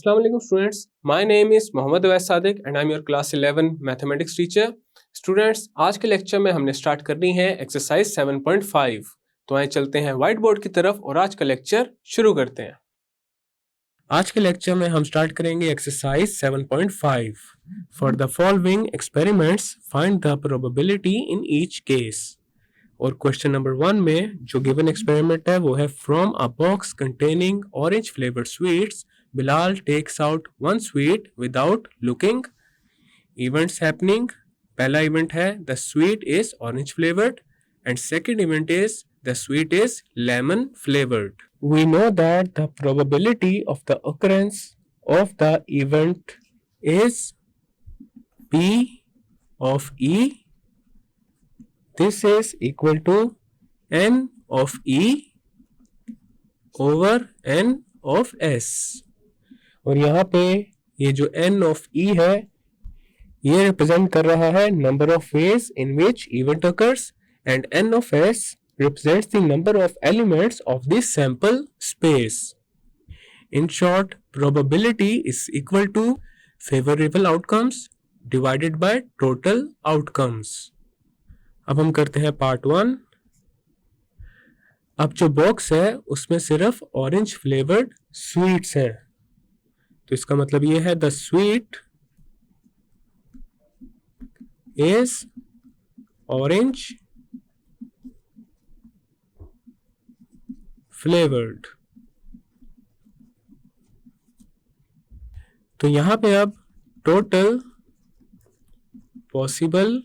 Assalamu alaikum students. My name is Mohammad Awais Sadiq and I'm your class 11 mathematics teacher. Students, आज के lecture में हमने start करनी है एक्सरसाइज 7.5. तो आइए चलते हैं व्हाइट बोर्ड की तरफ और आज का लेक्चर शुरू करते हैं. आज के लेक्चर में हम स्टार्ट करेंगे exercise 7.5. For the following experiments find the probability in each case. और क्वेश्चन नंबर 1 में जो गिवन एक्सपेरिमेंट है वो है from a box containing orange flavoured sweets Bilal takes out one sweet without looking. Events happening. पहला event है the sweet is orange flavored and second event is the sweet is lemon flavored. We know that the probability of the occurrence of the event is P of E. This is equal to N of E over N of S. और यहाँ पे ये जो n of e है ये represent कर रहा है number of ways in which event occurs and n of s represents the number of elements of this sample space. In short, probability is equal to favorable outcomes divided by total outcomes. अब हम करते हैं part 1. अब जो box है उसमें सिर्फ orange flavoured sweets हैं, तो इसका मतलब ये है the sweet is orange flavoured. तो यहां पे अब टोटल पॉसिबल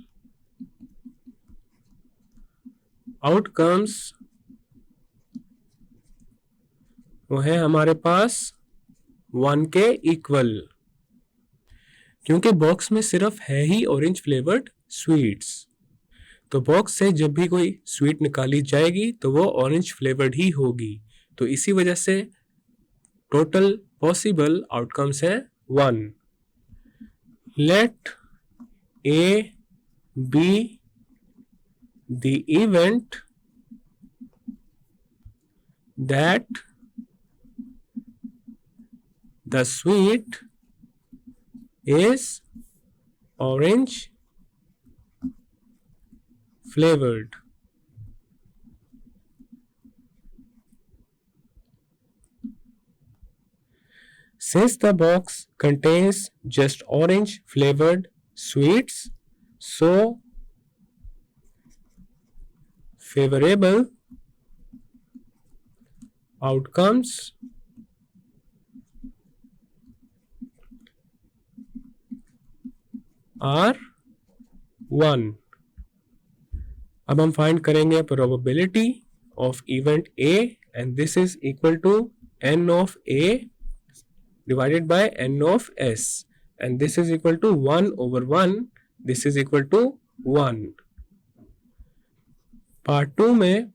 आउटकम्स वो है हमारे पास 1 के इक्वल, क्योंकि बॉक्स में सिर्फ है ही ऑरेंज फ्लेवर्ड स्वीट्स. तो बॉक्स से जब भी कोई स्वीट निकाली जाएगी तो वो ऑरेंज फ्लेवर्ड ही होगी. तो इसी वजह से टोटल पॉसिबल आउटकम्स है 1. Let A be the event that the sweet is orange flavored. Since the box contains just orange flavored sweets, so favorable outcomes are 1. अब हम फाइंड करेंगे probability of event A and this is equal to n of A divided by n of S and this is equal to 1 over 1. This is equal to 1. Part 2 में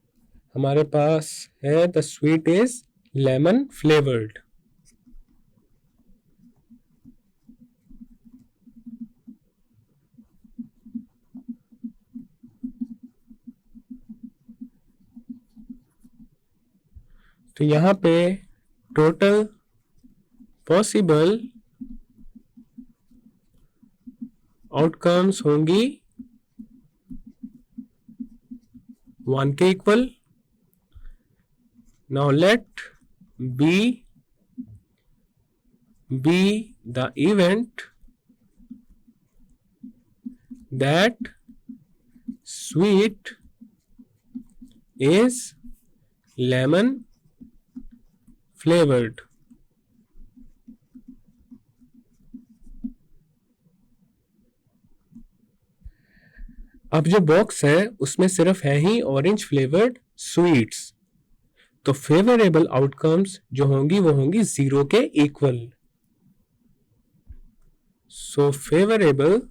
हमारे पास है the sweet is lemon flavoured. तो यहाँ पे total possible outcomes होंगी 1 के equal. Now let B the event that sweet is lemon flavoured. अब जो बॉक्स है उसमें सिर्फ है ही ऑरेंज फ्लेवर्ड स्वीट्स, तो फेवरेबल आउटकम्स जो होंगी वो होंगी 0 के इक्वल. So favourable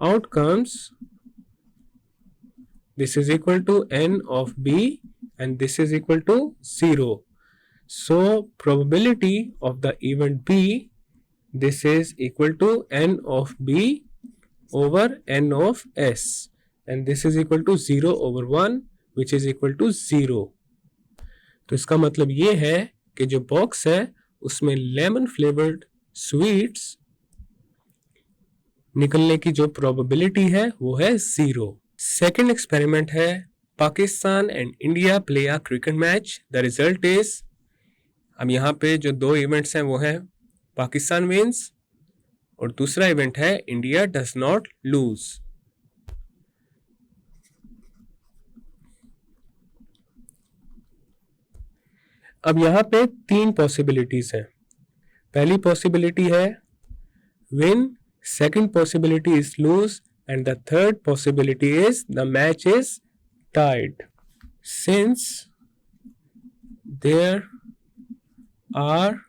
outcomes, this is equal to n of b and this is equal to 0. So probability of the event b, this is equal to n of b over n of s and this is equal to 0 over 1 which is equal to 0. तो इसका मतलब ये है कि जो box है उसमें lemon flavoured sweets निकलने की जो प्रोबेबिलिटी है वो है 0। सेकेंड एक्सपेरिमेंट है Pakistan and India play a cricket match, the result is. अब यहाँ पे जो दो इवेंट्स हैं वो है पाकिस्तान विंस और दूसरा इवेंट है इंडिया डज नॉट लूज। अब यहाँ पे 3 पॉसिबिलिटीज हैं। पहली पॉसिबिलिटी है win, second possibility is lose and the third possibility is the match is tied. Since there are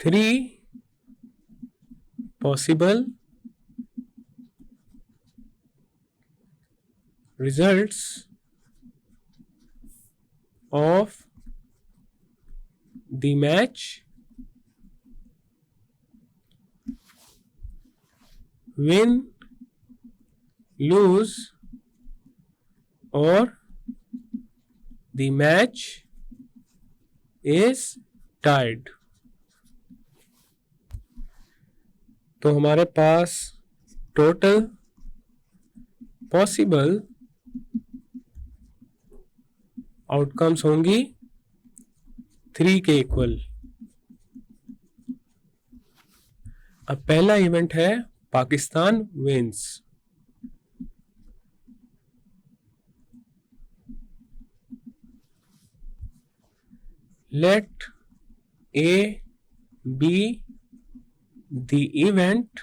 3 possible results of the match, win, lose, or the match is tied। तो हमारे पास total possible outcomes होंगी 3 के equal. अब पहला event है Pakistan wins. Let A be the event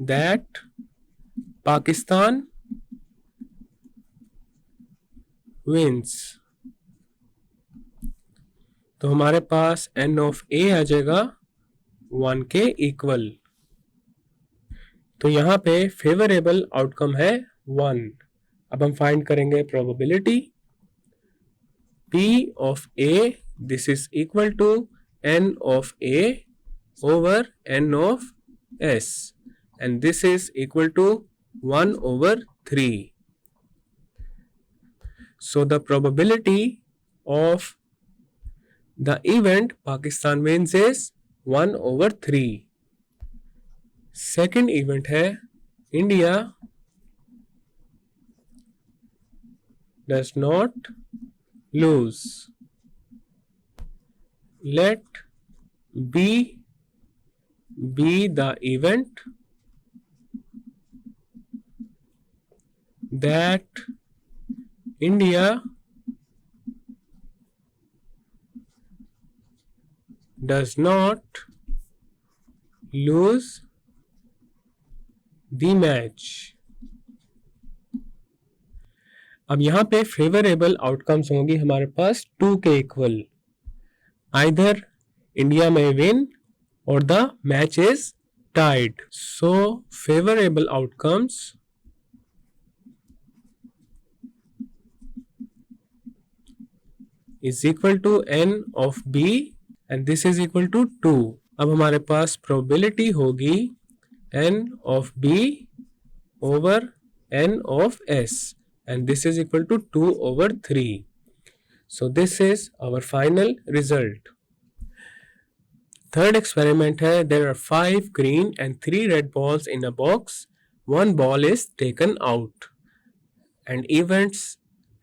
that Pakistan wins। तो हमारे पास n of a आ जाएगा 1 के इक्वल। तो यहाँ पे फेवरेबल आउटकम है 1। अब हम फाइंड करेंगे probability p of a, this is equal to n of a over n of s, and this is equal to 1 over 3. So the probability of the event Pakistan wins is 1 over 3. Second event है India does not lose। Let B be the event that India does not lose the match। अब यहाँ पे favourable outcomes होंगी हमारे पास 2 के equal. Either India may win or the match is tied। So favorable outcomes is equal to n of b and this is equal to 2। अब हमारे पास probability होगी n of b over n of s and this is equal to 2 over 3। So this is our final result। Third experiment है there are 5 green and 3 red balls in a box, 1 ball is taken out and events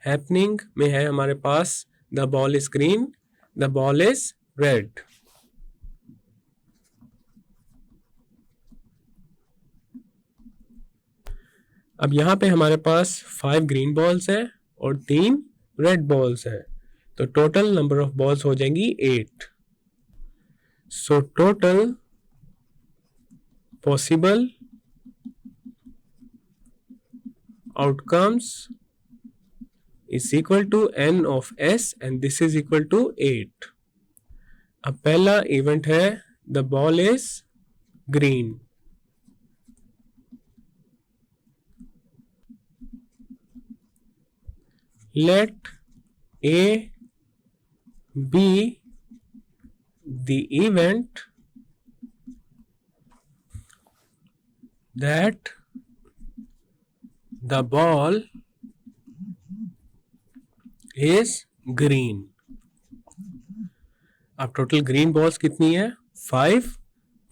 happening में है हमारे पास the ball is green, the ball is red। अब यहाँ पे हमारे पास 5 green balls हैं और 3 रेड बॉल्स हैं, तो टोटल नंबर ऑफ बॉल्स हो जाएंगी 8। So total possible outcomes is equal to n of s and this is equal to 8। अब पहला इवेंट है the ball is green. Let A be the event that the ball is green. अब total green balls कितनी है? 5।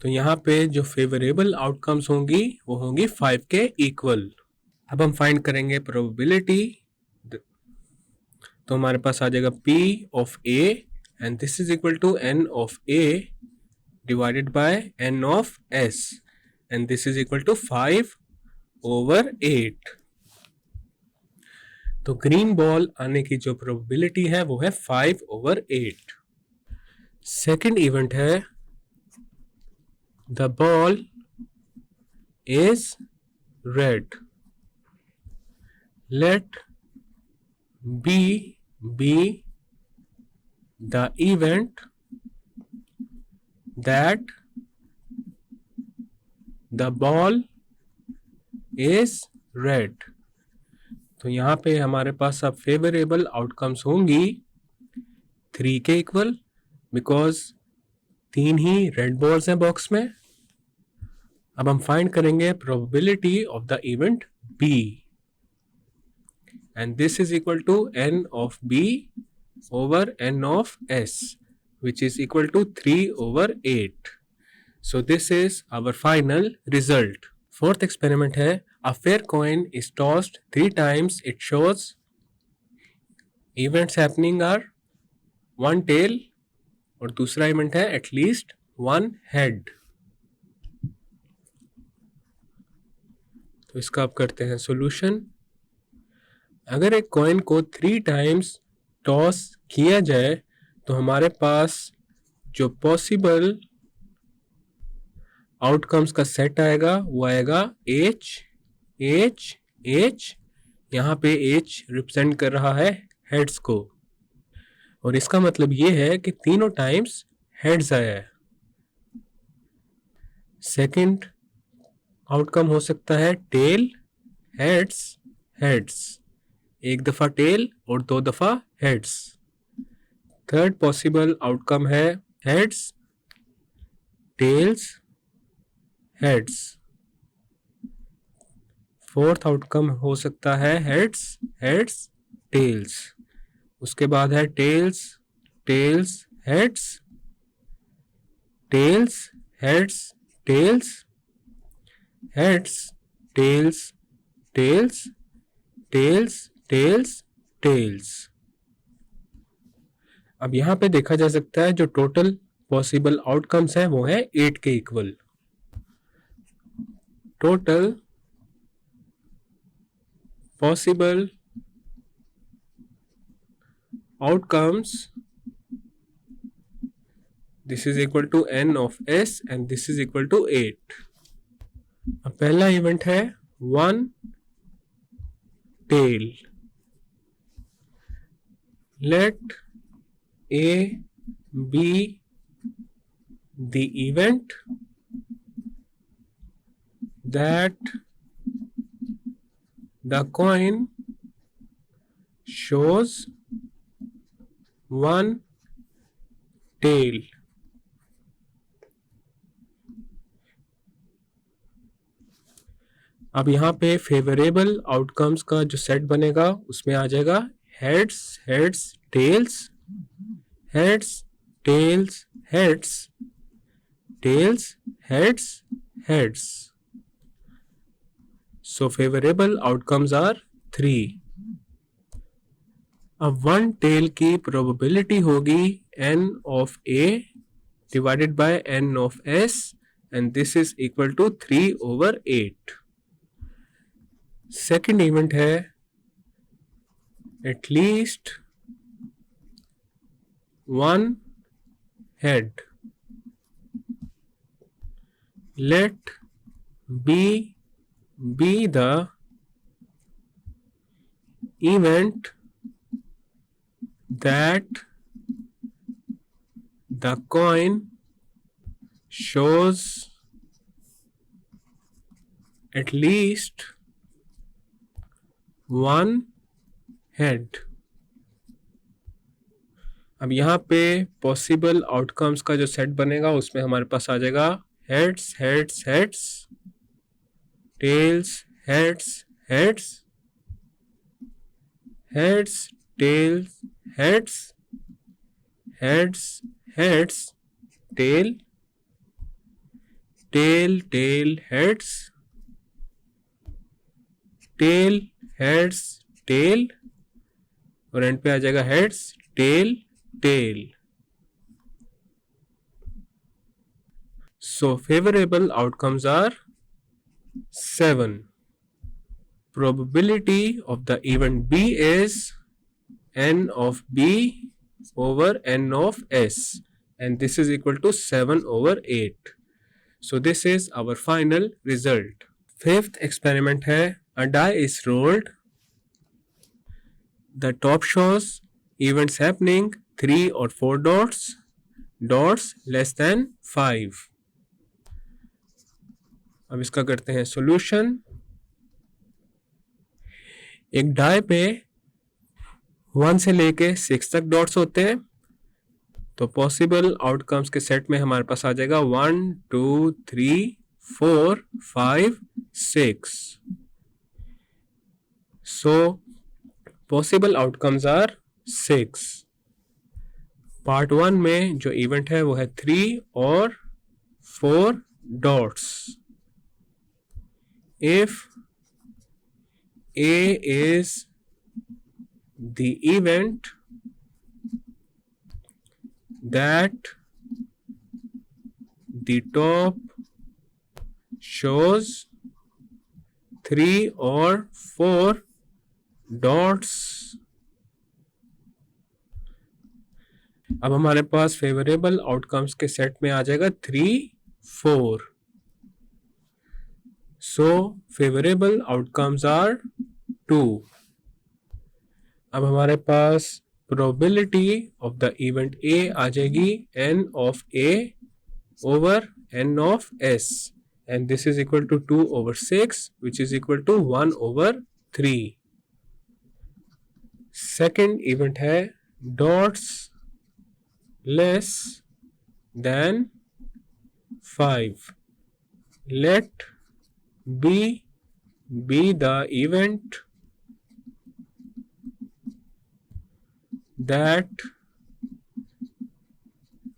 तो यहाँ पे जो फेवरेबल आउटकम्स होंगी वो होंगी 5 के इक्वल। अब हम फाइंड करेंगे प्रोबेबिलिटी। तो हमारे पास आ जाएगा P of A and this is equal to N of A divided by N of S and this is equal to 5/8। तो ग्रीन बॉल आने की जो प्रोबेबिलिटी है वो है 5/8। सेकेंड इवेंट है the ball is red. Let B be the event that the ball is red। तो यहाँ पे हमारे पास अब फेवरेबल आउटकम्स होंगी 3 के equal, because 3 he red balls हैं बॉक्स में। अब हम फाइंड करेंगे probability of the event B and this is equal to N of B over N of S, which is equal to 3/8. So this is our final result. Fourth experiment है a fair coin is tossed 3 times. It shows events happening are 1 tail और दूसरा event है at least 1 head. तो इसका आप करते हैं solution। अगर एक कॉइन को 3 टाइम्स टॉस किया जाए तो हमारे पास जो पॉसिबल आउटकम्स का सेट आएगा वो आएगा H H H। यहाँ पे H रिप्रेजेंट कर रहा है हेड्स को और इसका मतलब ये है कि तीनों टाइम्स हेड्स आया है। सेकंड आउटकम हो सकता है टेल हेड्स हेड्स, एक दफा टेल और 2 दफा हेड्स। थर्ड पॉसिबल आउटकम है heads tails heads. Fourth outcome हो सकता है हेड्स हेड्स टेल्स। उसके बाद है tails tails heads tails heads tails heads tails tails tails tails tails. अब यहां पे देखा जा सकता है जो टोटल पॉसिबल आउटकम्स हैं वो है 8 के इक्वल। Total possible outcomes this is equal to N of S and this is equal to 8। अब पहला इवेंट है 1 tail. Let A be the event that the coin shows 1 tail. अब यहाँ पे फेवरेबल आउटकम्स का जो सेट बनेगा उसमें आ जाएगा heads heads tails heads tails heads tails heads heads. So favourable outcomes are 3। अब 1 टेल की प्रोबेबिलिटी होगी N of A divided by N of S and this is equal to 3/8। Second event है at least 1 head. Let B be the event that the coin shows at least 1 head। अब यहाँ पे possible outcomes का जो set बनेगा उसमें हमारे पास आ जाएगा heads heads heads tails heads heads heads tails, heads, heads, heads, tail, tail, tail, heads, tail, heads, tail, और एंड पे आ जाएगा heads, tail, tail. So favorable outcomes are 7. Probability of the event B is n of B over n of S, and this is equal to 7 over 8. So this is our final result. Fifth experiment है, a die is rolled. The top shows events happening 3 or 4 dots, dots less than 5. अब इसका करते हैं solution. एक die पे 1 से लेके 6 तक डॉट्स होते हैं, तो पॉसिबल आउटकम्स के सेट में हमारे पास आ जाएगा 1 2 3 4 5 6. So possible outcomes are 6. Part 1 में जो इवेंट है वो है 3 और 4 dots. If A is the event that the top shows 3 or 4 dots, अब हमारे पास फेवरेबल आउटकम्स के सेट में आ जाएगा 3 4. So favorable outcomes are 2. अब हमारे पास probability of the event A आ जाएगी n of A over n of S, and this is equal to 2 over 6, which is equal to 1 over 3. Second event है dots less than 5. Let B be the event that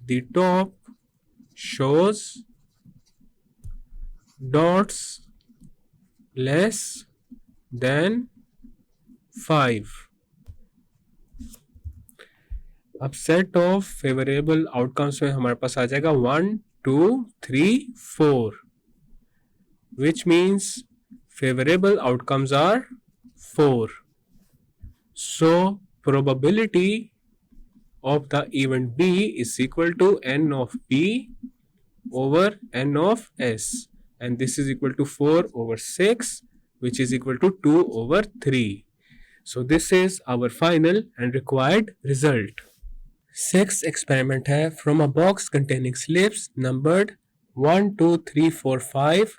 the top shows dots less than 5. अब set of favourable outcomes में हमारे पास आ जाएगा 1 2 3 4, which means favorable outcomes are 4. So probability of the event B is equal to n of B over n of S, and this is equal to 4 over 6, which is equal to 2 over 3. So this is our final and required result. Sixth experiment है, from a box containing slips numbered 1 2 3 4 5.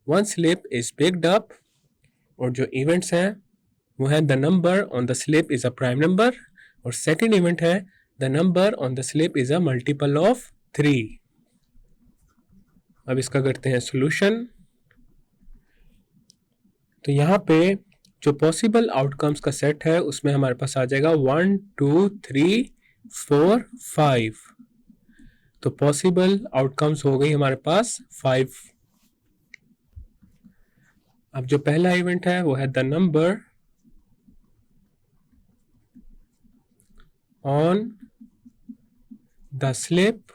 One slip is picked up, और जो events हैं वो है the number on the slip is a prime number, और second event है the number on the slip is a multiple of 3. अब इसका करते हैं सॉल्यूशन. तो यहाँ पे जो पॉसिबल आउटकम्स का सेट है उसमें हमारे पास आ जाएगा 1 2 3 4 5. तो पॉसिबल आउटकम्स हो गई हमारे पास 5. अब जो पहला इवेंट है वो है the number on the slip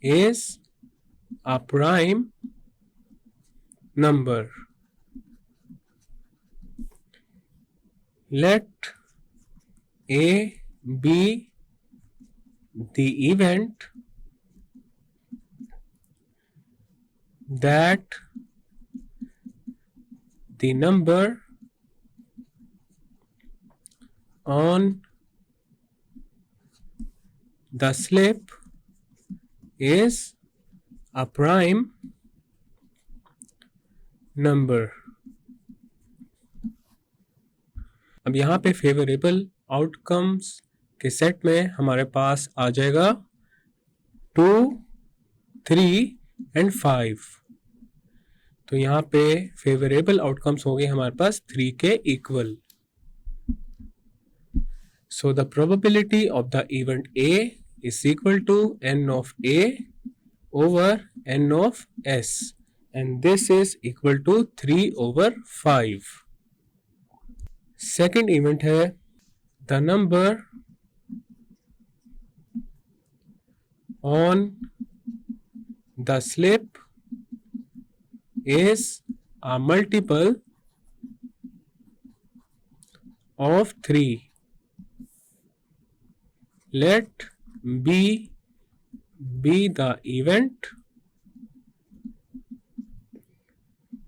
is a prime number. Let A be the event that the number on the slip is a prime number. अब यहाँ पे फेवरेबल आउटकम्स के सेट में हमारे पास आ जाएगा 2 3 एंड 5. तो यहाँ पे फेवरेबल आउटकम्स हो गए हमारे पास 3 के equal. So the probability of the event A is equal to n of A over n of S, and this is equal to 3 over 5. Second event है the number on the slip is a multiple of 3. Let B be the event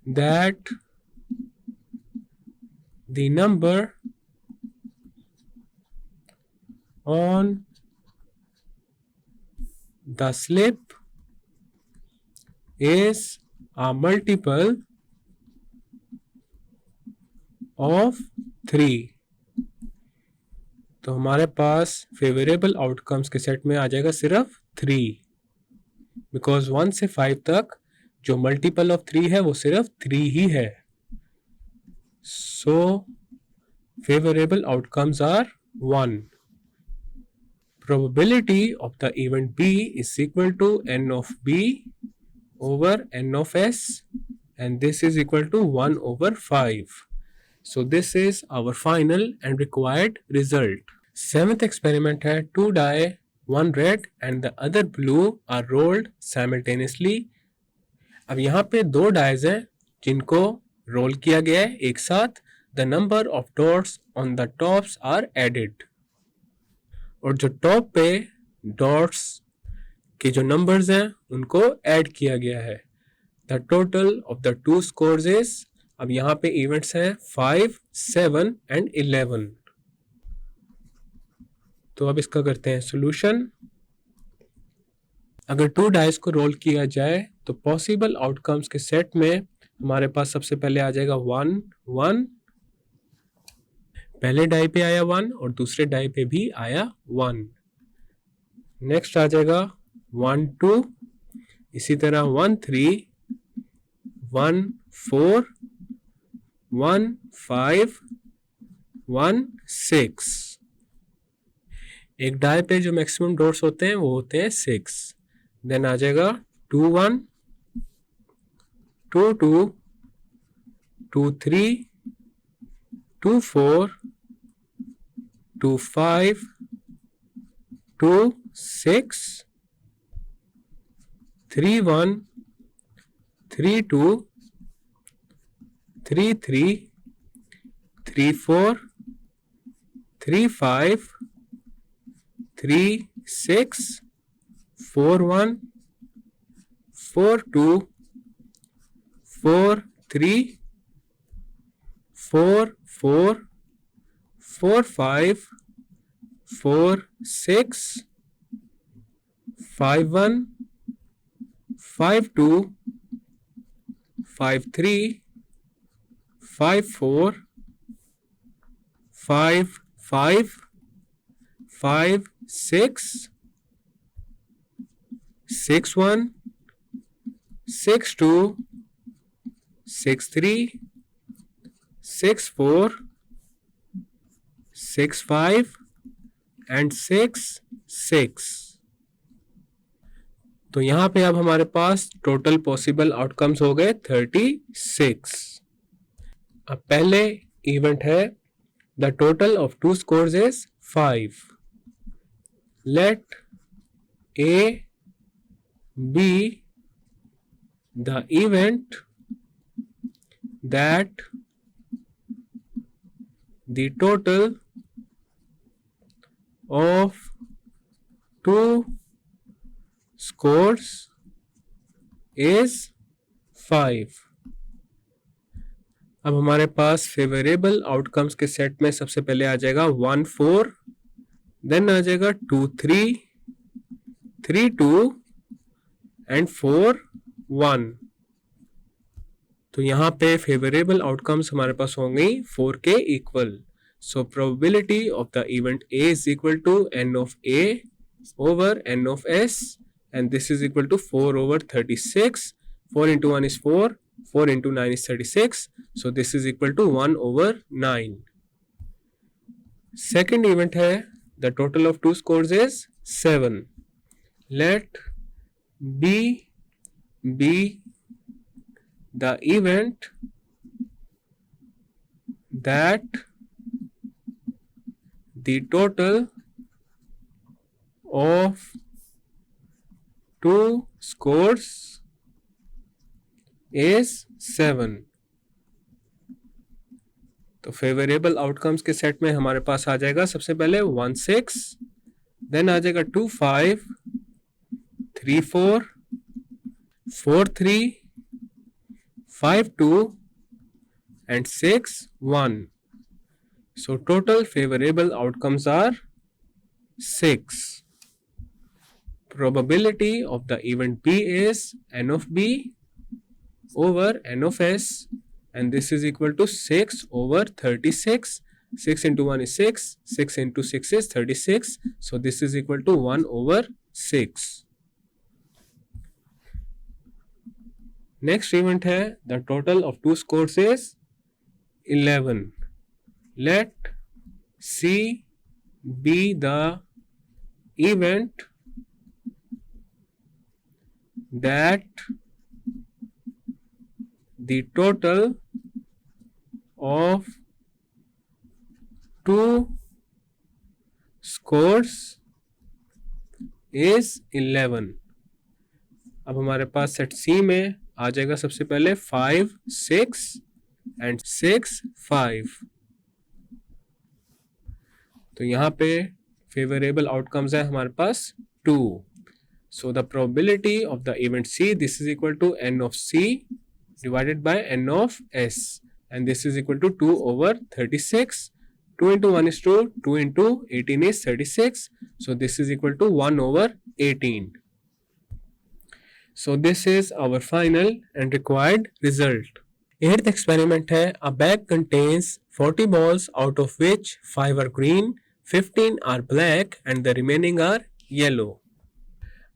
that the number on the slip is a multiple of 3. तो हमारे पास favourable outcomes के set में आ जाएगा सिर्फ 3, because 1 से 5 तक जो मल्टीपल ऑफ 3 है वो सिर्फ 3 ही है. So favourable outcomes are 1. Probability of the event B is equal to n of B over n of S, and this is equal to 1 over 5. So this is our final and required result. Seventh experiment है 2 die, 1 red and the other blue are rolled simultaneously. अब यहाँ पे 2 dies हैं जिनको role किया गया है एक साथ. The number of dots on the tops are added. और जो टॉप पे डॉट्स के जो नंबर्स हैं उनको ऐड किया गया है. The total of the 2 scores is, अब यहाँ पे इवेंट्स हैं 5, 7 एंड 11. तो अब इसका करते हैं सोल्यूशन. अगर 2 डाइस को रोल किया जाए तो पॉसिबल आउटकम्स के सेट में हमारे पास सबसे पहले आ जाएगा 1, 1. पहले डाई पे आया 1 और दूसरे डाई पे भी आया 1. नेक्स्ट आ जाएगा 1, 2. इसी तरह 1, 3, 1, 4, 1, 5, 1, 6. एक डाई पे जो मैक्सिमम डॉट्स होते हैं वो होते हैं 6. देन आ जाएगा 2, 1, 2, 2, 2, 3, 2, 4, 2, 5, 2, 6, 3, 1, 3, 2, 3, 3, 3, 4, 3, 5, 3, 6, 4, 1, 4, 2, 4, 3, 4, 4, 4, 5, 4, 6, 5, 1, 5, 2, 5, 3, 5, 4, 5, 5, 5, 6, 6, 1, 6, 2, 6, 3, 6, 4, 6, 5 एंड 6, 6. तो यहाँ पे अब हमारे पास टोटल पॉसिबल आउटकम्स हो गए 36. अब पहले इवेंट है the total of 2 scores is 5. Let A be the event that the total of 2 scores is 5. अब हमारे पास फेवरेबल आउटकम्स के सेट में सबसे पहले आ जाएगा 1, 4, देन आ जाएगा 2, 3, 3, 2 एंड 4, 1. तो यहाँ पे फेवरेबल आउटकम्स हमारे पास होंगे 4 के इक्वल. So probability of the event A is equal to n of A over n of S, and this is equal to 4 over 36. 4 into 1 is 4, 4 into 9 is 36, so this is equal to 1 over 9. Second event है the total of 2 scores is 7. Let B be the event that the total of 2 scores is 7. तो favourable outcomes के set में हमारे पास आ जाएगा सबसे पहले 1 6, देन आ जाएगा 2 5, 3 4, 4 3, 5 2 and 6 1. So total favorable outcomes are 6. Probability of the event B is n of B over n of S, and this is equal to 6 over 36. 6 into 1 is 6, 6 into 6 is 36, so this is equal to 1 over 6. Next event है the total of 2 scores is 11. Let C be the event that the total of 2 scores is 11. अब हमारे पास set सी में आ जाएगा सबसे पहले 5 6 and 6 5. तो यहाँ पे फेवरेबल आउटकम्स है हमारे पास 2. So the probability of the event C, this is equal to n of C divided by n of S, and this is equal to 2 over 36. 2 into 1 is 2, 2 into 18 is 36, so this is equal to 1 over 18. So this is our final and required result. 8th experiment है a bag contains 40 balls out of which 5 are green, 15 are black and the remaining are yellow.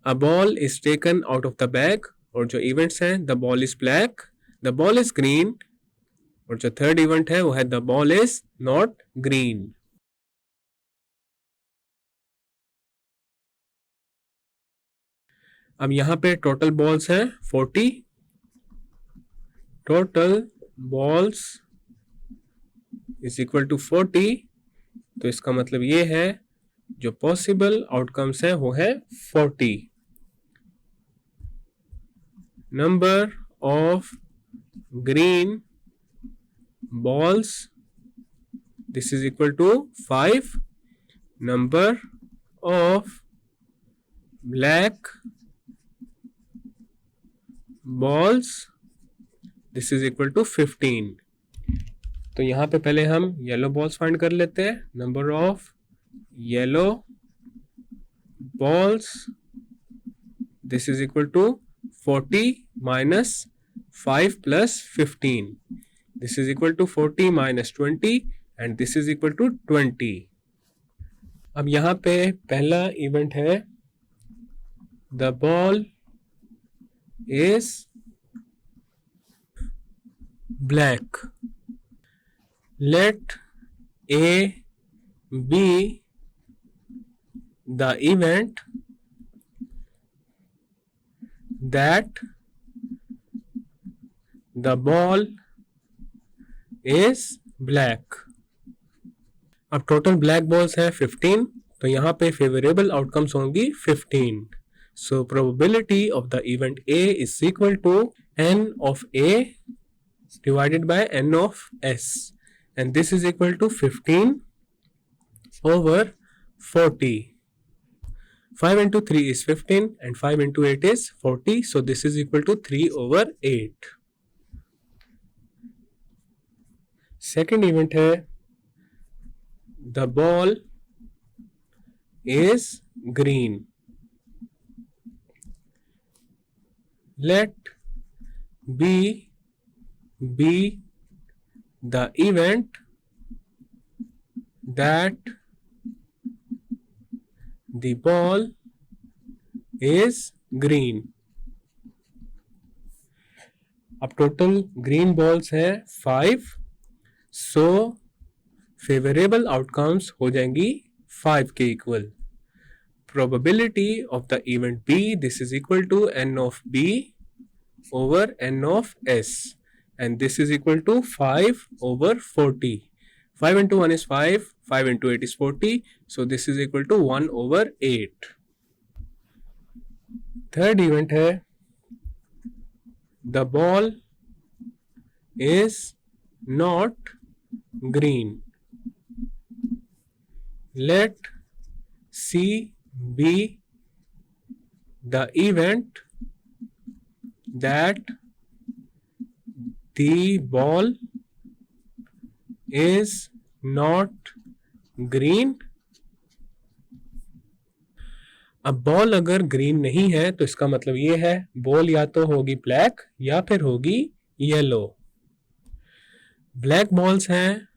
A ball is taken out of the bag, और जो events हैं the ball is black, the ball is green, और जो third event है वो है the ball is not green. अब यहाँ पे टोटल बॉल्स हैं 40. Total balls is equal to 40, तो इसका मतलब ये है जो पॉसिबल आउटकम्स हैं वो है 40. Number of green balls, this is equal to 5. Number of black balls, this is equal to 15. तो यहाँ पे पहले हम येलो बॉल्स फाइंड कर लेते हैं. Number of yellow balls, this is equal to 40 minus 5 plus 15. This is equal to 40 minus 20 and this is equal to 20. अब यहाँ पे पहला इवेंट है the ball is black. Let A be the event that the ball is black. अब टोटल black balls है 15, तो यहाँ पे फेवरेबल आउटकम्स होंगी 15. So probability of the event A is equal to n of A divided by n of S, and this is equal to 15 over 40. 5 into 3 is 15 and 5 into 8 is 40, so this is equal to 3 over 8. Second event है the ball is green. Let B be the event that the ball is green. अब total green balls हैं 5, so favourable outcomes हो जाएंगी 5 के इक्वल. Probability of the event B, this is equal to n of B over n of S, and this is equal to 5 over 40. 5 into 1 is 5, 5 into 8 is 40, so this is equal to 1 over 8. Third event है the ball is not green. Let C be the event that the ball is not green. अब ball अगर green नहीं है तो इसका मतलब ये है बॉल या तो होगी ब्लैक या फिर होगी येलो. ब्लैक बॉल्स हैं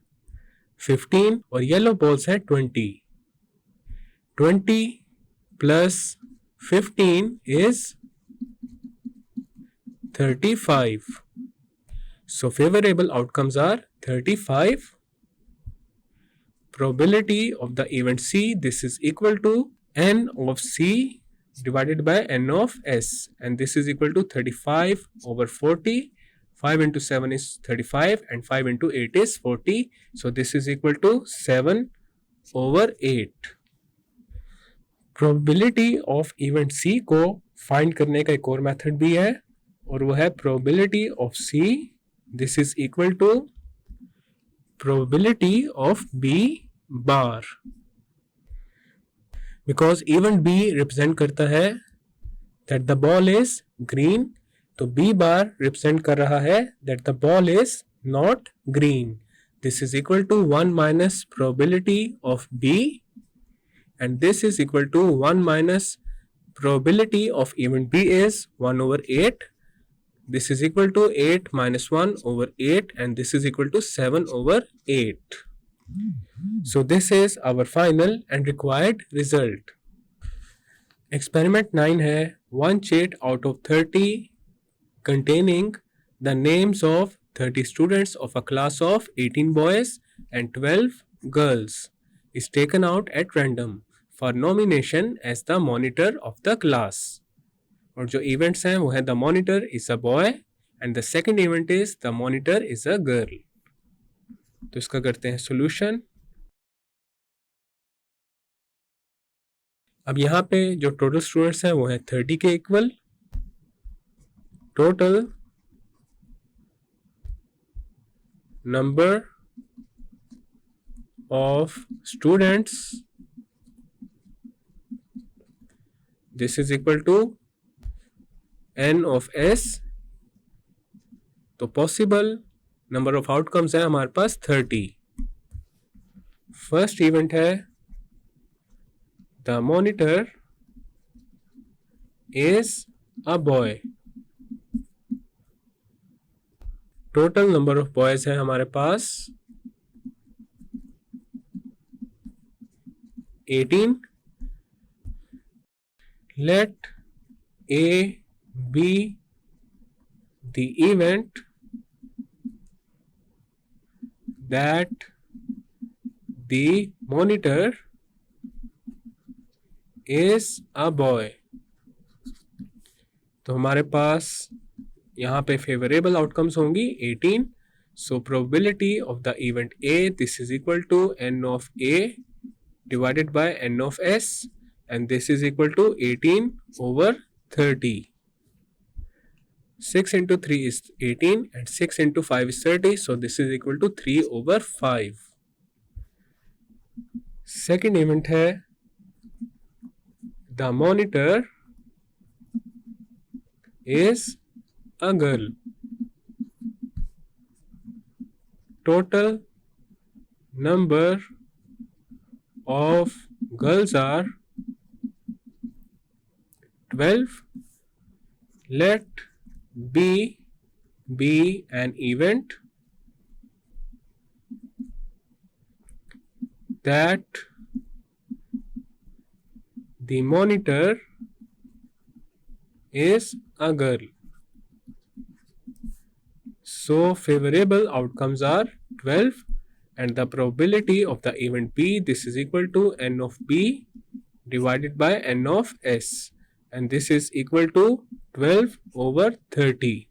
15 और येलो बॉल्स हैं 20. 20 plus 15 is 35. So favorable outcomes are 35. Probability of the event C, this is equal to n of C divided by n of S, and this is equal to 35 over 40. 5 into 7 is 35 and 5 into 8 is 40. So this is equal to 7 over 8. Probability of event C को find करने का एक और method भी है और वो है probability of C. This is equal to probability of B bar. Because event B represent करता है that the ball is green, तो B bar represent कर रहा है that the ball is not green. This is equal to 1 minus probability of B, and this is equal to 1 minus probability of event B is 1 over 8. This is equal to 8 minus 1 over 8, and this is equal to 7 over 8. So this is our final and required result. Experiment 9 है 1 sheet out of 30 containing the names of 30 students of a class of 18 boys and 12 girls is taken out at random for nomination as the monitor of the class. और जो events हैं वो है the monitor is a boy and the second event is the monitor is a girl. तो इसका करते हैं solution. अब यहाँ पे जो टोटल स्टूडेंट्स हैं वो है 30 के इक्वल. Total number of students, this is equal to n of S. तो पॉसिबल नंबर ऑफ आउटकम्स है हमारे पास 30. फर्स्ट इवेंट है the monitor is a boy. Total number of boys है हमारे पास 18. Let A be the event that the monitor is a boy. तो हमारे पास यहाँ पे फेवरेबल आउटकम्स होंगी 18. So probability of the event A, this is equal to n of A divided by n of S, and this is equal to 18 over 30. 6 into 3 is 18 and 6 into 5 is 30, so this is equal to 3 over 5. Second event है the monitor is a girl. Total number of girls are 12. Let B be an event that the monitor is a girl. So favorable outcomes are 12. and the probability of the event B, this is equal to n of B divided by n of S, and this is equal to 12 over 30.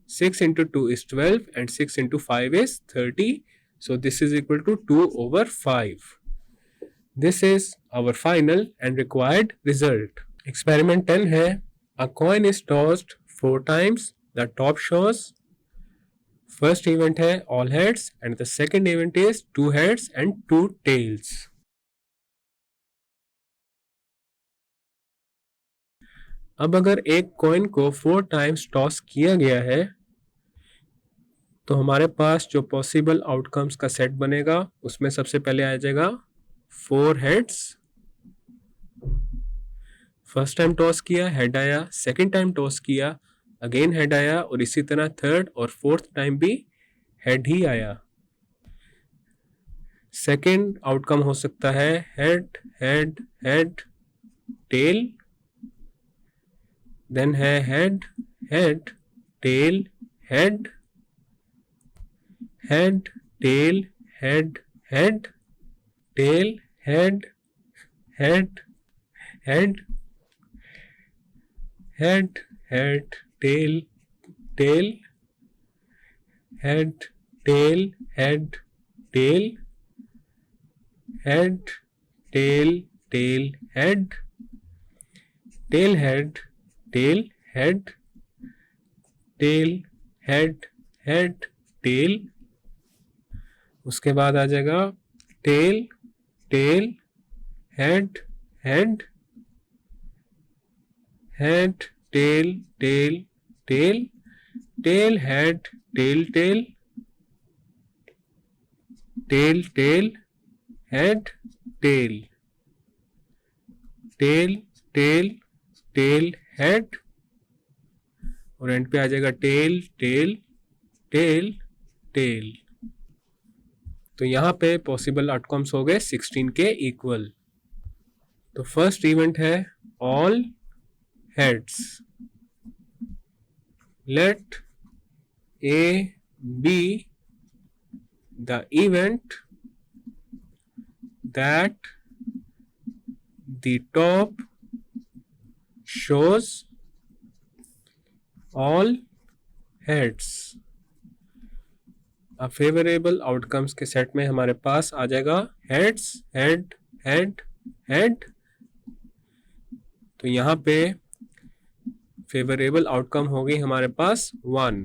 6 into 2 is 12 and 6 into 5 is 30, so this is equal to 2 over 5. This is our final and required result. Experiment 10 है, a coin is tossed 4 times, the top shows first event है all heads and the second event is 2 heads and 2 tails. अब अगर एक coin को 4 times toss किया गया है तो हमारे पास जो पॉसिबल आउटकम्स का सेट बनेगा उसमें सबसे पहले आ जाएगा 4 हेड्स, फर्स्ट टाइम टॉस किया हेड आया, सेकंड टाइम टॉस किया अगेन हेड आया, और इसी तरह थर्ड और फोर्थ टाइम भी हेड ही आया. सेकंड आउटकम हो सकता है head head head tail, then है head head tail head head tail head head tail head head head head head tail tail head tail head tail head tail tail head tail head tail head tail head head tail. उसके बाद आ जाएगा tail tail head head head tail tail tail tail head tail tail tail tail head tail tail tail tail head, और end पे आ जाएगा tail tail tail tell. तो यहाँ पे पॉसिबल आउटकम्स हो गए 16 के इक्वल. तो फर्स्ट इवेंट है all heads. Let A be the event that the top shows all heads. अब फेवरेबल आउटकम्स के सेट में हमारे पास आ जाएगा हेड्स हेड हेड हेड. तो यहाँ पे फेवरेबल आउटकम हो गई हमारे पास 1.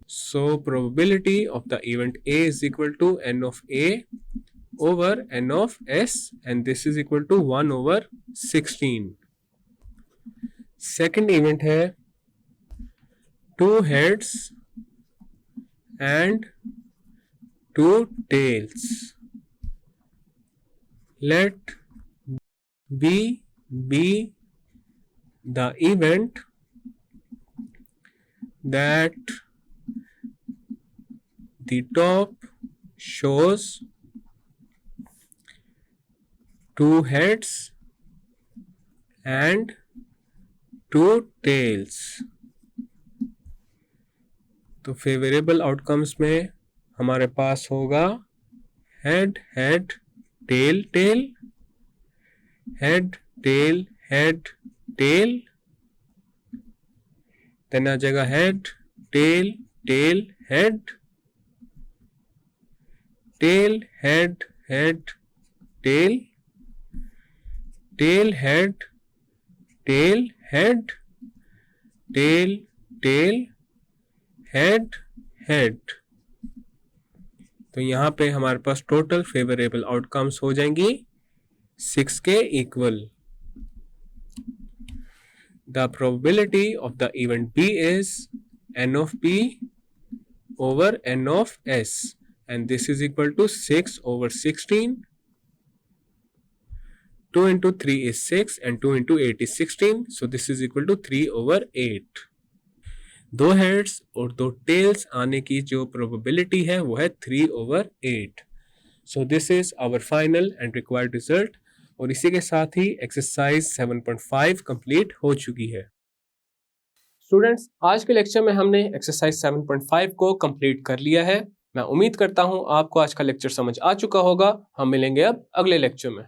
So probability of the event A is equal to n of A over n of S, and this is equal to 1 over 16. Second event है 2 heads and 2 tails. Let B be the event that the top shows 2 heads and 2 tails. तो favourable outcomes में हमारे पास होगा head head tail tail head tail head tail, then आ जाएगा head tail tail head tail head head tail tail head tail head tail tail head head. तो यहाँ पे हमारे पास टोटल फेवरेबल आउटकम्स हो जाएंगी 6 के equal. The probability of the event B is n of B over n of S, and this is equal to 6 over 16. 2 into 3 is 6 and 2 into 8 is 16, so this is equal to 3 over 8. 2 heads और 2 tales आने की जो probability है वो है 3 over 8. So this is our final and required result, और इसी के साथ ही एक्सरसाइज 7.5 कंप्लीट हो चुकी है. स्टूडेंट्स, आज के लेक्चर में हमने एक्सरसाइज 7.5 को कंप्लीट कर लिया है. मैं उम्मीद करता हूँ आपको आज का लेक्चर समझ आ चुका होगा। हम मिलेंगे अब अगले लेक्चर में।